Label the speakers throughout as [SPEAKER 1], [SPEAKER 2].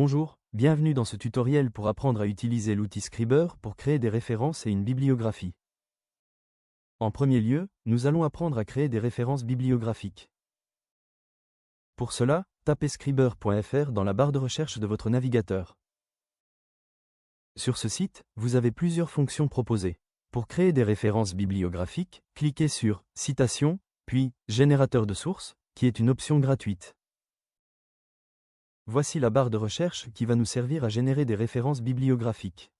[SPEAKER 1] Bonjour, bienvenue dans ce tutoriel pour apprendre à utiliser l'outil Scriber pour créer des références et une bibliographie. En premier lieu, nous allons apprendre à créer des références bibliographiques. Pour cela, tapez scriber.fr dans la barre de recherche de votre navigateur. Sur ce site, vous avez plusieurs fonctions proposées. Pour créer des références bibliographiques, cliquez sur « Citation », puis « Générateur de sources », qui est une option gratuite. Voici la barre de recherche qui va nous servir à générer des références bibliographiques.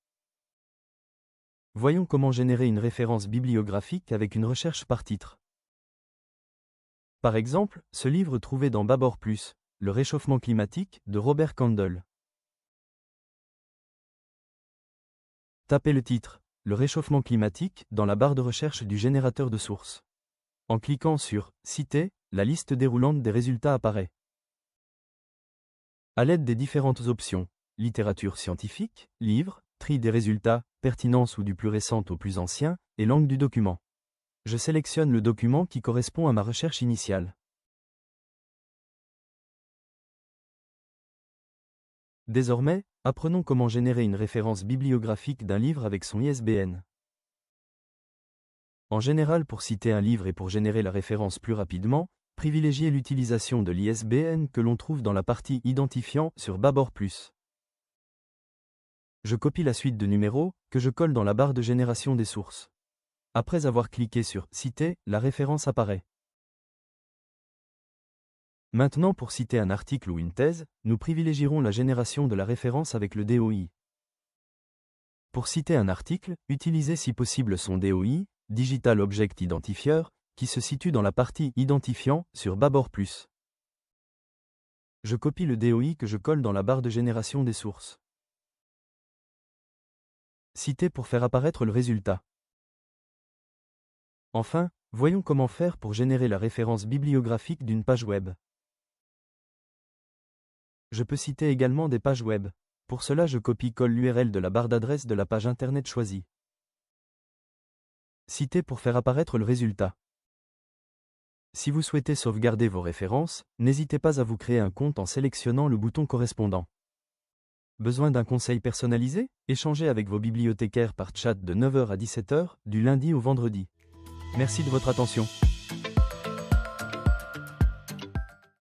[SPEAKER 1] Voyons comment générer une référence bibliographique avec une recherche par titre. Par exemple, ce livre trouvé dans Babor+, Le réchauffement climatique, de Robert Candle. Tapez le titre, Le réchauffement climatique, dans la barre de recherche du générateur de sources. En cliquant sur « Citer », la liste déroulante des résultats apparaît. À l'aide des différentes options, littérature scientifique, livre, tri des résultats, pertinence ou du plus récent au plus ancien, et langue du document. Je sélectionne le document qui correspond à ma recherche initiale. Désormais, apprenons comment générer une référence bibliographique d'un livre avec son ISBN. En général, pour citer un livre et pour générer la référence plus rapidement, privilégiez l'utilisation de l'ISBN que l'on trouve dans la partie Identifiant sur Babor+. Je copie la suite de numéros, que je colle dans la barre de génération des sources. Après avoir cliqué sur « Citer », la référence apparaît. Maintenant, pour citer un article ou une thèse, nous privilégierons la génération de la référence avec le DOI. Pour citer un article, utilisez si possible son DOI, Digital Object Identifier, qui se situe dans la partie Identifiant sur Babor+. Je copie le DOI que je colle dans la barre de génération des sources. Citer pour faire apparaître le résultat. Enfin, voyons comment faire pour générer la référence bibliographique d'une page web. Je peux citer également des pages web. Pour cela, je copie-colle l'URL de la barre d'adresse de la page Internet choisie. Citer pour faire apparaître le résultat. Si vous souhaitez sauvegarder vos références, n'hésitez pas à vous créer un compte en sélectionnant le bouton correspondant. Besoin d'un conseil personnalisé? Échangez avec vos bibliothécaires par chat de 9h à 17h, du lundi au vendredi. Merci de votre attention.